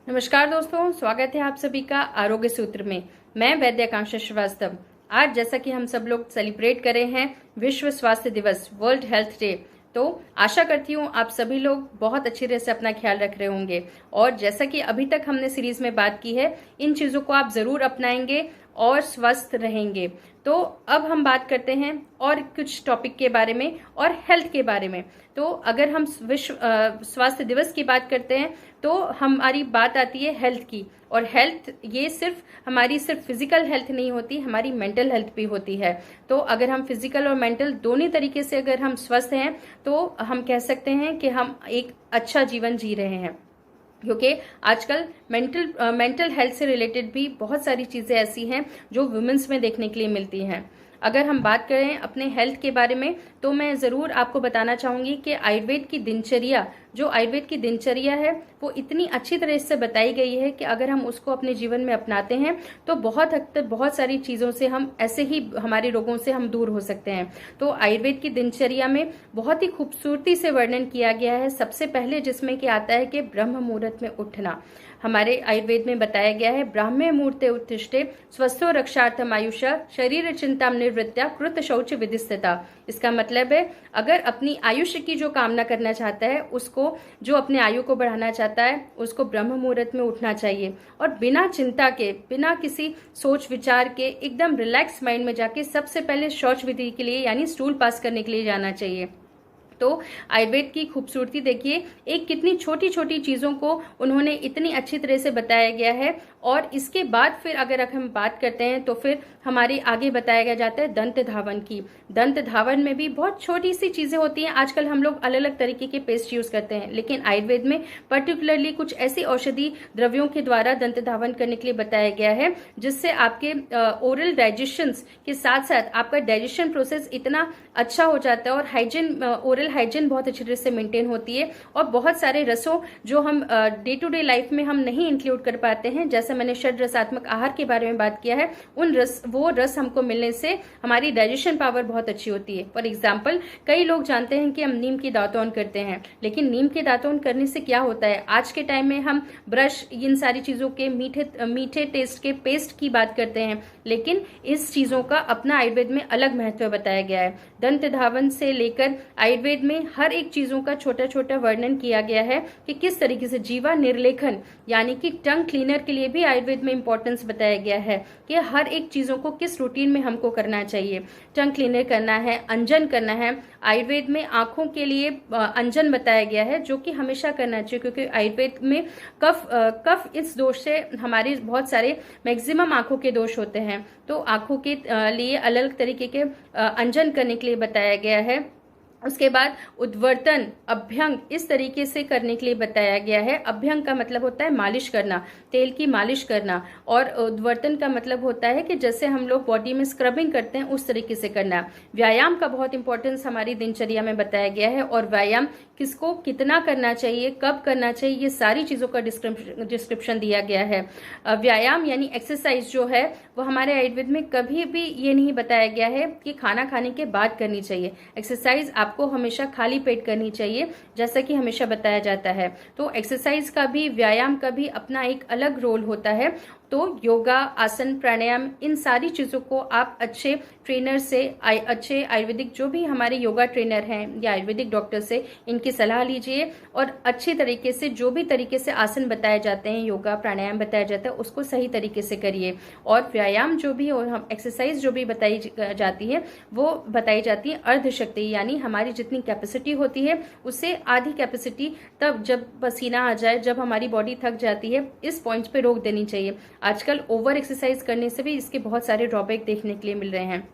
नमस्कार दोस्तों, स्वागत है आप सभी का आरोग्य सूत्र में। मैं वैद्य आकांक्षा श्रीवास्तव। आज जैसा कि हम सब लोग सेलिब्रेट कर रहे हैं विश्व स्वास्थ्य दिवस, वर्ल्ड हेल्थ डे, तो आशा करती हूँ आप सभी लोग बहुत अच्छी तरह से अपना ख्याल रख रहे होंगे। और जैसा कि अभी तक हमने सीरीज में बात की है, इन चीज़ों को आप ज़रूर अपनाएंगे और स्वस्थ रहेंगे। तो अब हम बात करते हैं और कुछ टॉपिक के बारे में और हेल्थ के बारे में। तो अगर हम विश्व स्वास्थ्य दिवस की बात करते हैं तो हमारी बात आती है हेल्थ की। और हेल्थ ये सिर्फ फिजिकल हेल्थ नहीं होती, हमारी मेंटल हेल्थ भी होती है। तो अगर हम फिजिकल और मेंटल दोनों तरीके से अगर हम स्वस्थ हैं तो हम कह सकते हैं कि हम एक अच्छा जीवन जी रहे हैं। क्योंकि आजकल मेंटल हेल्थ से रिलेटेड भी बहुत सारी चीज़ें ऐसी हैं जो वुमेन्स में देखने के लिए मिलती हैं। अगर हम बात करें अपने हेल्थ के बारे में तो मैं ज़रूर आपको बताना चाहूँगी कि आयुर्वेद की दिनचर्या है वो इतनी अच्छी तरह से बताई गई है कि अगर हम उसको अपने जीवन में अपनाते हैं तो बहुत हद तक बहुत सारी चीज़ों से हम ऐसे ही हमारे रोगों से हम दूर हो सकते हैं। तो आयुर्वेद की दिनचर्या में बहुत ही खूबसूरती से वर्णन किया गया है। सबसे पहले जिसमें कि आता है कि ब्रह्म मुहूर्त में उठना। हमारे आयुर्वेद में बताया गया है, ब्राह्मे मुहूर्ते उत्तिष्ठे स्वस्थो रक्षार्थम आयुषा शरीर चिंता निवृत्त्या कृत शौच विधिस्थिता। इसका मतलब है अगर अपनी आयुष्य की जो कामना करना चाहता है, उसको जो अपने आयु को बढ़ाना चाहता है, उसको ब्रह्म मुहूर्त में उठना चाहिए और बिना चिंता के, बिना किसी सोच विचार के, एकदम रिलैक्स माइंड में जाके सबसे पहले शौच विधि के लिए यानी स्टूल पास करने के लिए जाना चाहिए। तो आयुर्वेद की खूबसूरती देखिए, एक कितनी छोटी छोटी चीज़ों को उन्होंने इतनी अच्छी तरह से बताया गया है। और इसके बाद फिर अगर हम बात करते हैं तो फिर हमारे आगे बताया गया जाता है दंत धावन की। दंत धावन में भी बहुत छोटी सी चीज़ें होती हैं। आजकल हम लोग अलग अलग तरीके के पेस्ट यूज़ करते हैं, लेकिन आयुर्वेद में पर्टिकुलरली कुछ ऐसी औषधि द्रव्यों के द्वारा दंत धावन करने के लिए बताया गया है जिससे आपके ओरल डाइजेशन के साथ साथ आपका डाइजेशन प्रोसेस इतना अच्छा हो जाता है और हाइजीन, ओरल हाइजीन बहुत अच्छी तरह से मेंटेन होती है। और बहुत सारे रसों जो हम डे टू डे लाइफ में हम नहीं इंक्लूड कर पाते हैं, जैसे मैंने षड रसात्मक आहार के बारे में बात किया है, वो रस हमको मिलने से हमारी डाइजेशन पावर बहुत अच्छी होती है। फॉर एग्जाम्पल, कई लोग जानते हैं कि हम नीम की दातुन करते हैं, लेकिन नीम की दातुन करने से क्या होता है, आज के टाइम में हम ब्रश, इन सारी चीज़ों के मीठे टेस्ट के पेस्ट की बात करते हैं, लेकिन इस चीज़ों का अपना आयुर्वेद में अलग महत्व बताया गया है। दंत धावन से लेकर आयुर्वेद में हर एक चीज़ों का छोटा छोटा वर्णन किया गया है कि किस तरीके से जीवा निर्लेखन यानी कि टंग क्लीनर के लिए भी आयुर्वेद में इंपॉर्टेंस बताया गया है कि हर एक चीज़ों को किस रूटीन में हमको करना चाहिए। टंग क्लीनर करना है, अंजन करना है। आयुर्वेद में आंखों के लिए अंजन बताया गया है जो कि हमेशा करना चाहिए, क्योंकि आयुर्वेद में कफ इस दोष से हमारे बहुत सारे मैक्सिमम आंखों के दोष होते हैं। तो आंखों के लिए अलग तरीके के अंजन करने के लिए बताया गया है। उसके बाद उद्वर्तन, अभ्यंग इस तरीके से करने के लिए बताया गया है। अभ्यंग का मतलब होता है मालिश करना, तेल की मालिश करना, और उद्वर्तन का मतलब होता है कि जैसे हम लोग बॉडी में स्क्रबिंग करते हैं उस तरीके से करना। व्यायाम का बहुत इंपॉर्टेंस हमारी दिनचर्या में बताया गया है और व्यायाम किसको कितना करना चाहिए, कब करना चाहिए, ये सारी चीज़ों का डिस्क्रिप्शन दिया गया है। व्यायाम यानी एक्सरसाइज जो है वो हमारे आयुर्वेद में कभी भी ये नहीं बताया गया है कि खाना खाने के बाद करनी चाहिए। एक्सरसाइज आपको हमेशा खाली पेट करनी चाहिए, जैसा कि हमेशा बताया जाता है। तो एक्सरसाइज का भी, व्यायाम का भी अपना एक अलग रोल होता है। तो योगा, आसन, प्राणायाम, इन सारी चीज़ों को आप अच्छे ट्रेनर से, अच्छे आयुर्वेदिक जो भी हमारे योगा ट्रेनर हैं या आयुर्वेदिक डॉक्टर से इनकी सलाह लीजिए और अच्छी तरीके से जो भी तरीके से आसन बताए जाते हैं, योगा प्राणायाम बताया जाता है, उसको सही तरीके से करिए। और व्यायाम जो भी और हम एक्सरसाइज जो भी बताई जाती है वो बताई जाती है अर्धशक्ति, यानी हमारी जितनी कैपेसिटी होती है उससे आधी कैपेसिटी तब जब पसीना आ जाए, जब हमारी बॉडी थक जाती है, इस पॉइंट पे रोक देनी चाहिए। आजकल ओवर एक्सरसाइज करने से भी इसके बहुत सारे ड्रॉबैक देखने के लिए मिल रहे हैं।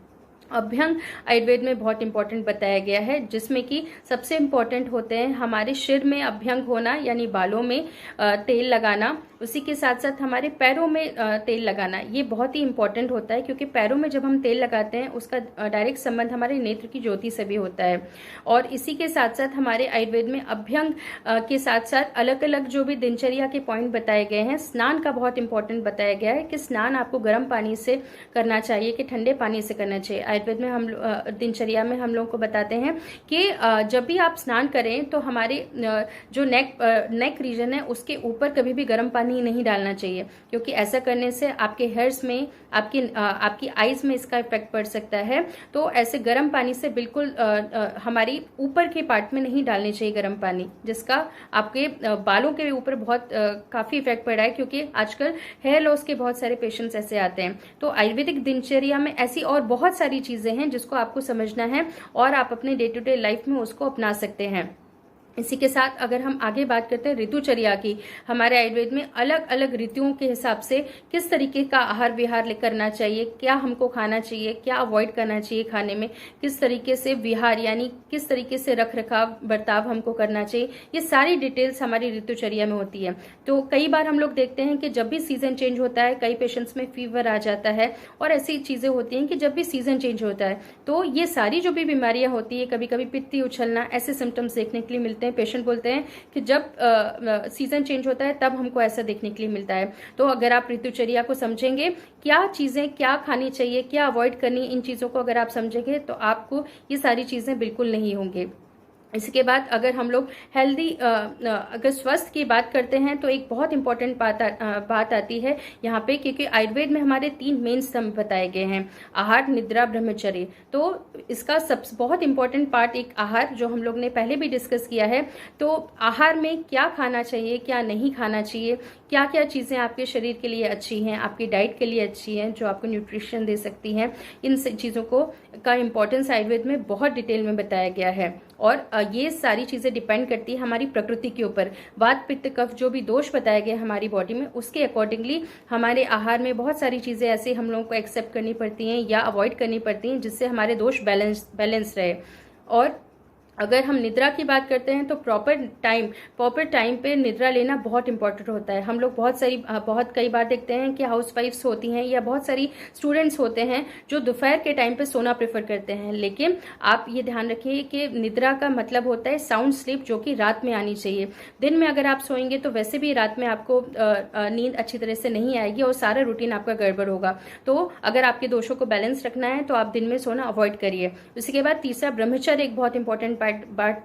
अभ्यंग आयुर्वेद में बहुत इंपॉर्टेंट बताया गया है, जिसमें कि सबसे इंपॉर्टेंट होते हैं हमारे सिर में अभ्यंग होना यानी बालों में तेल लगाना, उसी के साथ साथ हमारे पैरों में तेल लगाना। ये बहुत ही इंपॉर्टेंट होता है क्योंकि पैरों में जब हम तेल लगाते हैं उसका डायरेक्ट संबंध हमारे नेत्र की ज्योति से भी होता है। और इसी के साथ साथ हमारे आयुर्वेद में अभ्यंग के साथ साथ अलग अलग जो भी दिनचर्या के पॉइंट बताए गए हैं। स्नान का बहुत इंपॉर्टेंट बताया गया है कि स्नान आपको गर्म पानी से करना चाहिए कि ठंडे पानी से करना चाहिए। आयुर्वेद में हम दिनचर्या में हम लोग को बताते हैं कि जब भी आप स्नान करें तो हमारे जो नेक रीजन है उसके ऊपर कभी भी गर्म पानी पानी नहीं डालना चाहिए, क्योंकि ऐसा करने से आपके हेयर्स में, आपकी आईज में इसका इफेक्ट पड़ सकता है। तो ऐसे गर्म पानी से बिल्कुल हमारी ऊपर के पार्ट में नहीं डालनी चाहिए गर्म पानी, जिसका आपके बालों के ऊपर बहुत काफी इफेक्ट पड़ा है, क्योंकि आजकल हेयर लॉस के बहुत सारे पेशेंट्स ऐसे आते हैं। तो आयुर्वेदिक दिनचर्या में ऐसी और बहुत सारी चीजें हैं जिसको आपको समझना है और आप अपने डे टू डे लाइफ में उसको अपना सकते हैं। इसी के साथ अगर हम आगे बात करते हैं ऋतुचर्या की, हमारे आयुर्वेद में अलग अलग ऋतुओं के हिसाब से किस तरीके का आहार विहार करना चाहिए, क्या हमको खाना चाहिए, क्या अवॉइड करना चाहिए खाने में, किस तरीके से विहार यानी किस तरीके से रख रखाव बर्ताव हमको करना चाहिए, ये सारी डिटेल्स हमारी ऋतुचर्या में होती है। तो कई बार हम लोग देखते हैं कि जब भी सीजन चेंज होता है, कई पेशेंट्स में फीवर आ जाता है और ऐसी चीजें होती हैं कि जब भी सीजन चेंज होता है तो ये सारी जो भी बीमारियां होती है, कभी कभी पित्ती उछलना, ऐसे सिम्टम्स देखने के लिए मिलते हैं। पेशेंट बोलते हैं कि जब सीजन चेंज होता है तब हमको ऐसा देखने के लिए मिलता है। तो अगर आप ऋतुचर्या को समझेंगे, क्या चीजें क्या खानी चाहिए, क्या अवॉइड करनी, इन चीजों को अगर आप समझेंगे तो आपको ये सारी चीजें बिल्कुल नहीं होंगे। इसके बाद अगर हम लोग हेल्दी अगर स्वस्थ की बात करते हैं तो एक बहुत इंपॉर्टेंट बात आती है यहाँ पे, क्योंकि आयुर्वेद में हमारे 3 मेन स्तंभ बताए गए हैं, आहार, निद्रा, ब्रह्मचर्य। तो इसका सबसे बहुत इंपॉर्टेंट पार्ट एक आहार, जो हम लोग ने पहले भी डिस्कस किया है। तो आहार में क्या खाना चाहिए, क्या नहीं खाना चाहिए, क्या क्या चीजें आपके शरीर के लिए अच्छी हैं, आपकी डाइट के लिए अच्छी हैं, जो आपको न्यूट्रिशन दे सकती हैं, इन चीजों को का इंपॉर्टेंस आयुर्वेद में बहुत डिटेल में बताया गया है। और ये सारी चीजें डिपेंड करती है हमारी प्रकृति के ऊपर। वात, पित्त, कफ जो भी दोष बताए गए हमारी बॉडी में, उसके अकॉर्डिंगली हमारे आहार में बहुत सारी चीजें ऐसे हम लोगों को एक्सेप्ट करनी पड़ती हैं या अवॉइड करनी पड़ती हैं, जिससे हमारे दोष बैलेंस रहे। और अगर हम निद्रा की बात करते हैं तो प्रॉपर टाइम पे निद्रा लेना बहुत इंपॉर्टेंट होता है। हम लोग बहुत कई बार देखते हैं कि हाउसवाइफ्स होती हैं या बहुत सारी स्टूडेंट्स होते हैं जो दोपहर के टाइम पे सोना प्रेफर करते हैं, लेकिन आप ये ध्यान रखिए कि निद्रा का मतलब होता है साउंड स्लीप, जो कि रात में आनी चाहिए। दिन में अगर आप सोएंगे तो वैसे भी रात में आपको नींद अच्छी तरह से नहीं आएगी और सारा रूटीन आपका गड़बड़ होगा। तो अगर आपके दोषों को बैलेंस रखना है तो आप दिन में सोना अवॉइड करिए। उसके बाद तीसरा ब्रह्मचर्य एक बहुत इंपॉर्टेंट पार्ट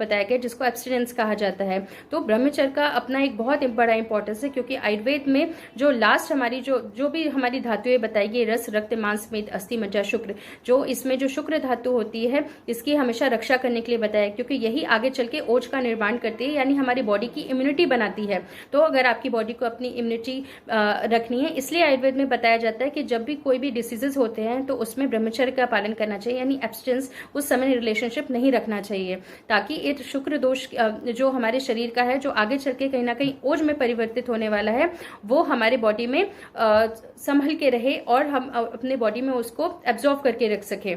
बताया गया, जिसको एब्स्टिनेंस कहा जाता है। तो ब्रह्मचर्य का अपना एक बहुत बड़ा इंपॉर्टेंस है, क्योंकि आयुर्वेद में जो लास्ट हमारी जो भी हमारी धातुएं बताई गई, रस, रक्त, मांस, मेद, अस्थि, मज्जा, शुक्र, जो इसमें जो शुक्र धातु होती है, इसकी हमेशा रक्षा करने के लिए बताया, क्योंकि यही आगे चल के ओज का निर्माण करती है, यानी हमारी बॉडी की इम्यूनिटी बनाती है। तो अगर आपकी बॉडी को अपनी इम्यूनिटी रखनी है, इसलिए आयुर्वेद में बताया जाता है कि जब भी कोई भी डिसीजेस होते हैं तो उसमें ब्रह्मचर्य का पालन करना चाहिए, यानी एब्स्टिनेंस, उस समय रिलेशनशिप नहीं रखना चाहिए, ताकि एक शुक्र दोष जो हमारे शरीर का है, जो आगे चल के कहीं ना कहीं ओज में परिवर्तित होने वाला है, वो हमारे बॉडी में संभल के रहे और हम अपने बॉडी में उसको एब्जॉर्व करके रख सके।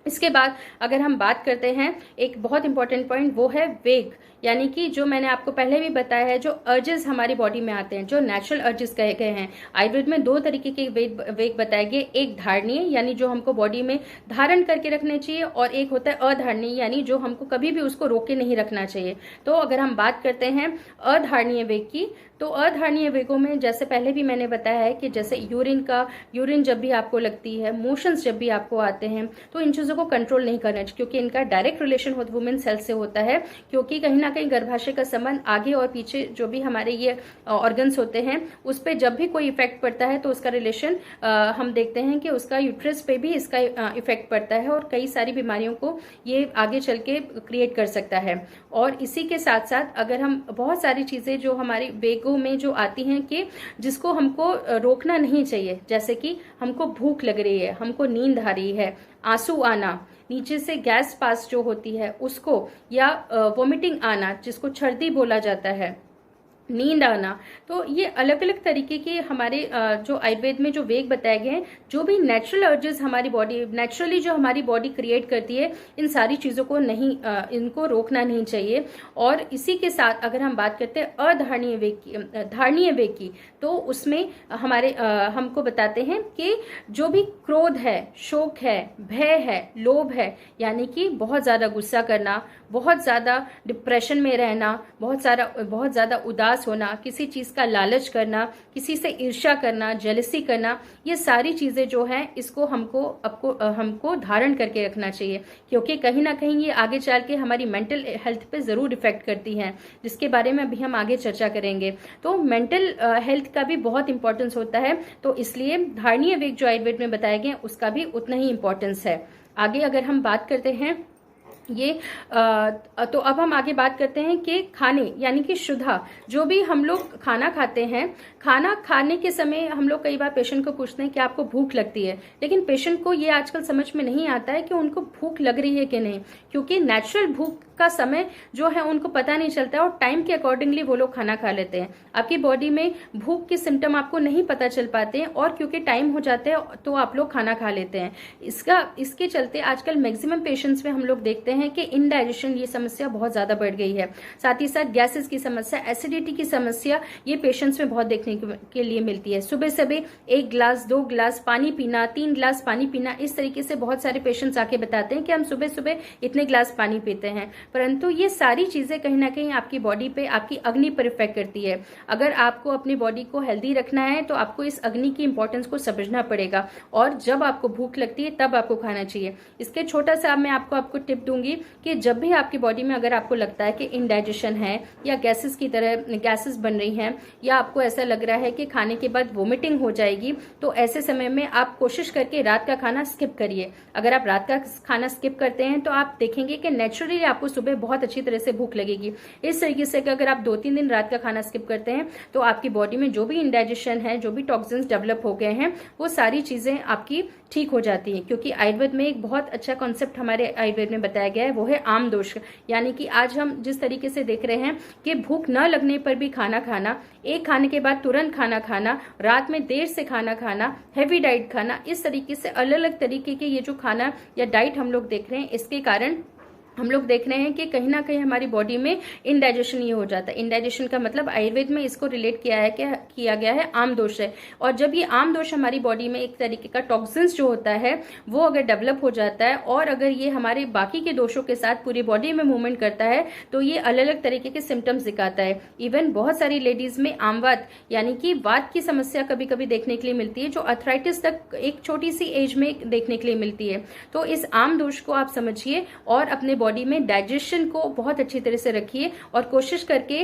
इसके बाद अगर हम बात करते हैं, एक बहुत इंपॉर्टेंट पॉइंट वो है वेग, यानी कि जो मैंने आपको पहले भी बताया है, जो अर्जेस हमारी बॉडी में आते हैं, जो नेचुरल अर्जेस कहे गए हैं। आयुर्वेद में 2 तरीके के वेग बताए गए, एक धारणीय यानी जो हमको बॉडी में धारण करके रखने चाहिए, और एक होता है अधारणीय, यानी जो हमको कभी भी उसको रोके नहीं रखना चाहिए। तो अगर हम बात करते हैं अधारणीय वेग की, तो अधारणीय वेगों में जैसे पहले भी मैंने बताया है कि जैसे यूरिन जब भी आपको लगती है, मोशंस जब भी आपको आते हैं, तो इन चीजों को कंट्रोल नहीं करना चाहिए, क्योंकि इनका डायरेक्ट रिलेशन वुमेन सेल्स से होता है, क्योंकि कहीं ना कहीं गर्भाशय का संबंध आगे और पीछे जो भी हमारे ये ऑर्गन्स होते हैं, उस पर जब भी कोई इफेक्ट पड़ता है तो उसका रिलेशन हम देखते हैं कि उसका यूट्रस पे भी इसका इफेक्ट पड़ता है, और कई सारी बीमारियों को ये आगे चल के क्रिएट कर सकता है। और इसी के साथ साथ अगर हम बहुत सारी चीजें जो हमारी वेगों में जो आती हैं कि जिसको हमको रोकना नहीं चाहिए, जैसे कि हमको भूख लग रही है, हमको नींद आ रही है, आंसू आना, नीचे से गैस पास जो होती है उसको, या वोमिटिंग आना जिसको छर्दी बोला जाता है, नींद आना, तो ये अलग अलग तरीके के हमारे जो आयुर्वेद में जो वेग बताए गए हैं, जो भी नेचुरल अर्जेस हमारी बॉडी नेचुरली जो हमारी बॉडी क्रिएट करती है, इन सारी चीजों को नहीं इनको रोकना नहीं चाहिए। और इसी के साथ अगर हम बात करते हैं अधारणीय वेग की, धारणीय वेग की, तो उसमें हमारे हमको बताते हैं कि जो भी क्रोध है, शोक है, भय है, लोभ है, यानी कि बहुत ज्यादा गुस्सा करना, बहुत ज़्यादा डिप्रेशन में रहना, बहुत ज़्यादा उदास होना, किसी चीज़ का लालच करना, किसी से ईर्ष्या करना, जेलसी करना, ये सारी चीज़ें जो हैं इसको हमको धारण करके रखना चाहिए, क्योंकि कहीं ना कहीं ये आगे चल के हमारी मेंटल हेल्थ पे ज़रूर इफेक्ट करती हैं, जिसके बारे में अभी हम आगे चर्चा करेंगे। तो मेंटल हेल्थ का भी बहुत इंपॉर्टेंस होता है, तो इसलिए धारणीय वेग जो आयुर्वेद में बताए गए उसका भी उतना ही इंपॉर्टेंस है। आगे अगर हम बात करते हैं ये तो अब हम आगे बात करते हैं कि खाने यानी कि शुद्धा, जो भी हम लोग खाना खाते हैं, खाना खाने के समय हम लोग कई बार पेशेंट को पूछते हैं कि आपको भूख लगती है, लेकिन पेशेंट को ये आजकल समझ में नहीं आता है कि उनको भूख लग रही है कि नहीं, क्योंकि नेचुरल भूख का समय जो है उनको पता नहीं चलता है और टाइम के अकॉर्डिंगली वो लोग खाना खा लेते हैं। आपकी बॉडी में भूख के सिम्टम आपको नहीं पता चल पाते हैं और क्योंकि टाइम हो जाता है तो आप लोग खाना खा लेते हैं। इसके चलते आजकल मैक्सिमम पेशेंट्स में हम लोग देखते हैं कि इनडाइजेशन ये समस्या बहुत ज्यादा बढ़ गई है। साथ ही साथ गैसेस की समस्या, एसिडिटी की समस्या ये पेशेंट्स में बहुत देखने के लिए मिलती है। सुबह सुबह 1 गिलास 2 गिलास पानी पीना, 3 गिलास पानी पीना, इस तरीके से बहुत सारे पेशेंट्स आके बताते हैं कि हम सुबह सुबह इतने गिलास पानी पीते हैं, परंतु ये सारी चीजें कहीं ना कहीं आपकी बॉडी पे, आपकी अग्नि पर इफेक्ट करती है। अगर आपको अपनी बॉडी को हेल्दी रखना है तो आपको इस अग्नि की इंपॉर्टेंस को समझना पड़ेगा और जब आपको भूख लगती है तब आपको खाना चाहिए। इसके छोटा सा मैं आपको टिप दूंगी कि जब भी आपकी बॉडी में अगर आपको लगता है कि इनडाइजेशन है या गैसेस की तरह गैसेस बन रही हैं या आपको ऐसा लग रहा है कि खाने के बाद वोमिटिंग हो जाएगी, तो ऐसे समय में आप कोशिश करके रात का खाना स्किप करिए। अगर आप रात का खाना स्किप करते हैं तो आप देखेंगे कि नेचुरली आपको सुबह बहुत अच्छी तरह से भूख लगेगी। इस तरीके से अगर आप 2-3 दिन रात का खाना स्किप करते हैं तो आपकी बॉडी में जो भी इनडाइजेशन है, जो भी टॉक्सिन्स डेवलप हो गए हैं, वो सारी चीजें आपकी ठीक हो जाती हैं। क्योंकि आयुर्वेद में एक बहुत अच्छा कॉन्सेप्ट हमारे आयुर्वेद में बताया गया है, वो है आम दोष। यानी कि आज हम जिस तरीके से देख रहे हैं कि भूख न लगने पर भी खाना खाना, एक खाने के बाद तुरंत खाना खाना, रात में देर से खाना खाना, हैवी डाइट खाना, इस तरीके से अलग अलग तरीके के ये जो खाना या डाइट हम लोग देख रहे हैं, इसके कारण हम लोग देख रहे हैं कि कहीं ना कहीं हमारी बॉडी में इनडाइजेशन ये हो जाता है। इनडाइजेशन का मतलब आयुर्वेद में इसको रिलेट किया गया है आम दोष है। और जब ये आम दोष हमारी बॉडी में एक तरीके का टॉक्सिन्स जो होता है वो अगर डेवलप हो जाता है और अगर ये हमारे बाकी के दोषों के साथ पूरी बॉडी में मूवमेंट करता है तो ये अलग अलग तरीके के सिम्टम्स दिखाता है। इवन बहुत सारी लेडीज में आमवात यानी कि वात की समस्या कभी कभी देखने के लिए मिलती है, जो अर्थराइटिस तक एक छोटी सी एज में देखने के लिए मिलती है। तो इस आम दोष को आप समझिए और अपने बॉडी में डाइजेशन को बहुत अच्छी तरह से रखिए और कोशिश करके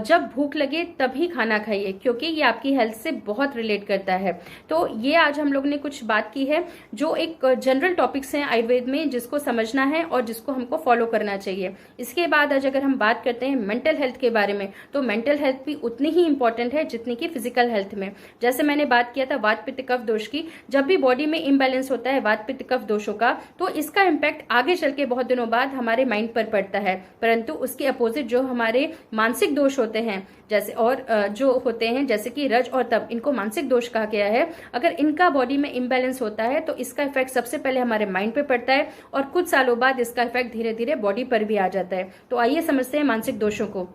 जब भूख लगे तभी खाना खाइए, क्योंकि ये आपकी हेल्थ से बहुत रिलेट करता है। तो ये आज हम लोग ने कुछ बात की है जो एक जनरल टॉपिक्स हैं आयुर्वेद में, जिसको समझना है और जिसको हमको फॉलो करना चाहिए। इसके बाद आज अगर हम बात करते हैं मेंटल हेल्थ के बारे में, तो मेंटल हेल्थ भी उतनी ही इंपॉर्टेंट है जितनी कि फिजिकल हेल्थ में। जैसे मैंने बात किया था वात पित्त कफ दोष की, जब भी बॉडी में इम्बैलेंस होता है वात पित्त कफ दोषों का, तो इसका इम्पैक्ट आगे चल के बहुत दिनों बाद हमारे माइंड पर पड़ता है। परंतु उसके अपोजिट जो हमारे मानसिक दोष होते हैं जैसे और जो होते हैं जैसे कि रज और तप, इनको मानसिक दोष कहा गया है। अगर इनका बॉडी में इम्बैलेंस होता है तो इसका इफेक्ट सबसे पहले हमारे माइंड पे पड़ता है और कुछ सालों बाद इसका इफेक्ट धीरे धीरे बॉडी पर भी आ जाता है। तो आइए समझते हैं मानसिक दोषों को।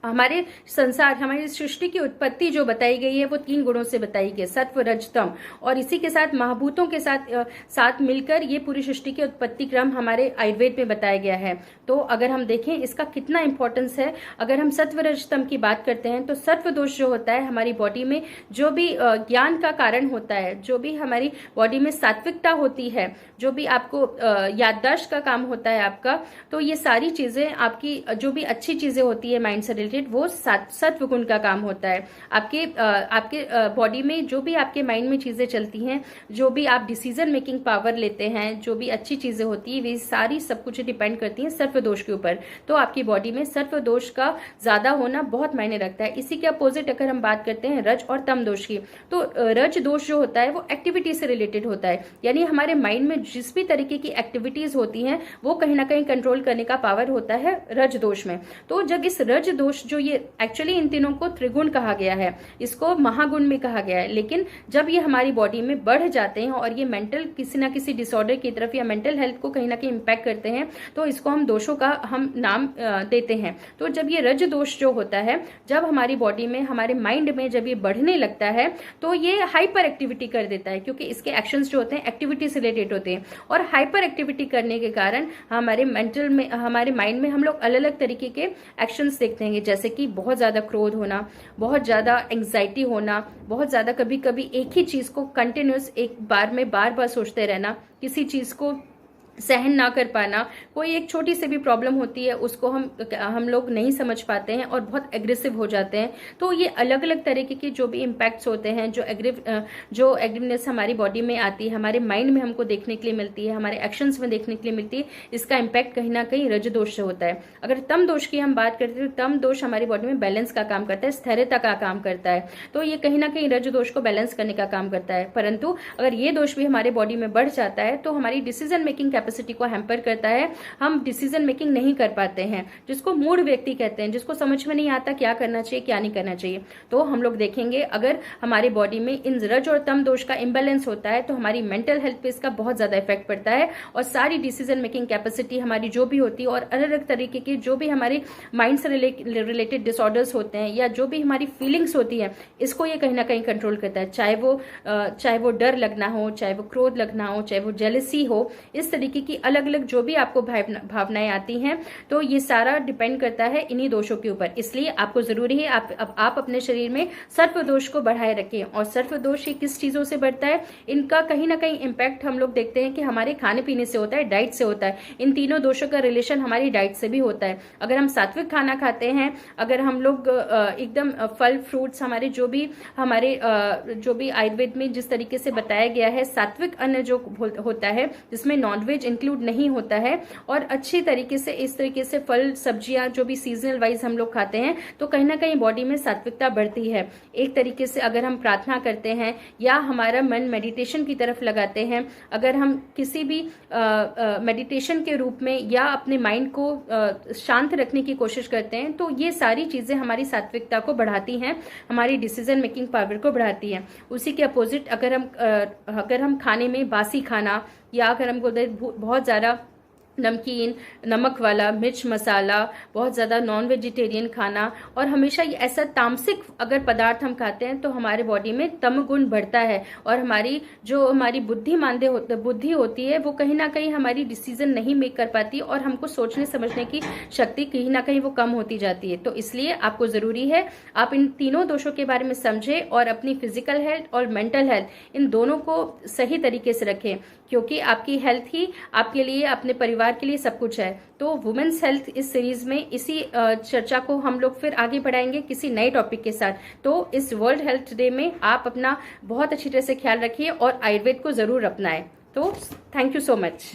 हमारे संसार, हमारी सृष्टि की उत्पत्ति जो बताई गई है वो 3 गुणों से बताई गई, सत्व रज तम, और इसी के साथ महाभूतों के साथ मिलकर ये पूरी सृष्टि के उत्पत्ति क्रम हमारे आयुर्वेद में बताया गया है। तो अगर हम देखें इसका कितना इंपॉर्टेंस है, अगर हम सत्व रज तम की बात करते हैं तो सत्व दोष जो होता है हमारी बॉडी में जो भी ज्ञान का कारण होता है, जो भी हमारी बॉडी में सात्विकता होती है, जो भी आपको याददाश्त का काम होता है आपका, तो ये सारी चीजें आपकी जो भी अच्छी चीजें होती है माइंड से रिलेटेड, वो सत्व गुण का काम होता है। आपके बॉडी में जो भी आपके माइंड में चीजें चलती हैं, जो भी आप डिसीजन मेकिंग पावर लेते हैं, जो भी अच्छी चीजें होती है, वे सारी सब कुछ डिपेंड करती हैं सत्व दोष के ऊपर। तो आपकी बॉडी में सत्व दोष का ज्यादा होना बहुत मायने रखता है। इसी के अपोजिट अगर हम बात करते हैं रज और तम दोष की, तो रज दोष जो होता है वो एक्टिविटी से रिलेटेड होता है, यानी हमारे माइंड में जिस भी तरीके की एक्टिविटीज होती हैं वो कहीं ना कहीं कंट्रोल करने का पावर होता है रज दोष में। तो जब इस रज दोष दोष जो ये एक्चुअली इन तीनों को त्रिगुण कहा गया है, इसको महागुण भी कहा गया है, लेकिन जब ये हमारी बॉडी में बढ़ जाते हैं और ये मेंटल किसी ना किसी डिसऑर्डर की तरफ या मेंटल हेल्थ को कहीं ना कहीं इंपैक्ट करते हैं, तो इसको हम दोषों का हम नाम देते हैं। तो जब ये रज दोष जो होता है, जब हमारी बॉडी में, हमारे माइंड में जब ये बढ़ने लगता है, तो ये हाइपर एक्टिविटी कर देता है, क्योंकि इसके एक्शंस जो होते हैं एक्टिविटी से रिलेटेड होते हैं, और हाइपर एक्टिविटी करने के कारण हमारे मेंटल में, हमारे माइंड में हम लोग अलग अलग तरीके के एक्शंस देखते हैं, जैसे कि बहुत ज्यादा क्रोध होना, बहुत ज्यादा एंग्जाइटी होना, बहुत ज्यादा कभी कभी एक ही चीज को कंटिन्यूस एक बार में बार बार सोचते रहना, किसी चीज को सहन ना कर पाना, कोई एक छोटी सी भी प्रॉब्लम होती है उसको हम लोग नहीं समझ पाते हैं और बहुत एग्रेसिव हो जाते हैं। तो ये अलग अलग तरीके के जो भी इम्पैक्ट्स होते हैं, जो एग्रेसिवनेस हमारी बॉडी में आती है, हमारे माइंड में हमको देखने के लिए मिलती है, हमारे एक्शंस में देखने के लिए मिलती है, इसका इम्पैक्ट कहीं ना कहीं रज दोष से होता है। अगर तम दोष की हम बात करते हैं, तो तम दोष हमारी बॉडी में बैलेंस का काम करता है, स्थिरता का काम करता है, तो ये कहीं ना कहीं रज दोष को बैलेंस करने का काम करता है। परंतु अगर ये दोष भी हमारे बॉडी में बढ़ जाता है, तो हमारी डिसीजन मेकिंग कैपेसिटी को हैम्पर करता है, हम डिसीजन मेकिंग नहीं कर पाते हैं, जिसको मूड व्यक्ति कहते हैं, जिसको समझ में नहीं आता क्या करना चाहिए क्या नहीं करना चाहिए। तो हम लोग देखेंगे, अगर हमारी बॉडी में इन रज और तम दोष का इम्बैलेंस होता है, तो हमारी मेंटल हेल्थ पे इसका बहुत ज्यादा इफेक्ट पड़ता है, और सारी डिसीजन मेकिंग कैपेसिटी हमारी जो भी होती है, और अलग अलग तरीके की जो भी हमारी माइंड से रिलेटेड डिसऑर्डर्स होते हैं, या जो भी हमारी फीलिंग्स होती है, इसको ये कहीं ना कहीं कंट्रोल करता है। चाहे वो डर लगना हो, चाहे वो क्रोध लगना हो, चाहे वो जेलसी हो, इस तरीके की अलग अलग जो भी आपको भावनाएं आती हैं, तो ये सारा डिपेंड करता है इन्हीं दोषों के ऊपर। इसलिए आपको जरूरी है आप अपने शरीर में सर्प दोष को बढ़ाए रखें। और सर्प दोष ये किस चीजों से बढ़ता है, इनका कहीं ना कहीं इम्पैक्ट हम लोग देखते हैं कि हमारे खाने पीने से होता है, डाइट से होता है। इन तीनों दोषों का रिलेशन हमारी डाइट से भी होता है। अगर हम सात्विक खाना खाते हैं, अगर हम लोग एकदम फल फ्रूट्स, हमारे जो भी आयुर्वेद में जिस तरीके से बताया गया है, सात्विक अन्न जो होता है, जिसमें नॉनवेज इंक्लूड नहीं होता है, और अच्छी तरीके से इस तरीके से फल सब्जियां जो भी सीजनल वाइज हम लोग खाते हैं, तो कहीं ना कहीं बॉडी में सात्विकता बढ़ती है। एक तरीके से अगर हम प्रार्थना करते हैं, या हमारा मन मेडिटेशन की तरफ लगाते हैं, अगर हम किसी भी मेडिटेशन के रूप में या अपने माइंड को शांत रखने की कोशिश करते हैं, तो ये सारी चीजें हमारी सात्विकता को बढ़ाती हैं, हमारी डिसीजन मेकिंग पावर को बढ़ाती हैं। उसी के अपोजिट अगर हम खाने में बासी खाना, या अगर हमको बहुत ज्यादा नमकीन, नमक वाला, मिर्च मसाला, बहुत ज़्यादा नॉन वेजिटेरियन खाना, और हमेशा ये ऐसा तामसिक अगर पदार्थ हम खाते हैं, तो हमारे बॉडी में तम गुण बढ़ता है, और हमारी बुद्धि होती है, वो कहीं ना कहीं हमारी डिसीजन नहीं मेक कर पाती, और हमको सोचने समझने की शक्ति कहीं ना कहीं वो कम होती जाती है। तो इसलिए आपको ज़रूरी है आप इन तीनों दोषों के बारे में समझें, और अपनी फिजिकल हेल्थ और मेंटल हेल्थ, इन दोनों को सही तरीके से रखें, क्योंकि आपकी हेल्थ ही आपके लिए, अपने परिवार के लिए सब कुछ है। तो वुमेन्स हेल्थ इस सीरीज में इसी चर्चा को हम लोग फिर आगे बढ़ाएंगे किसी नए टॉपिक के साथ। तो इस वर्ल्ड हेल्थ डे में आप अपना बहुत अच्छी तरह से ख्याल रखिए और आयुर्वेद को जरूर अपनाएं। तो थैंक यू सो मच।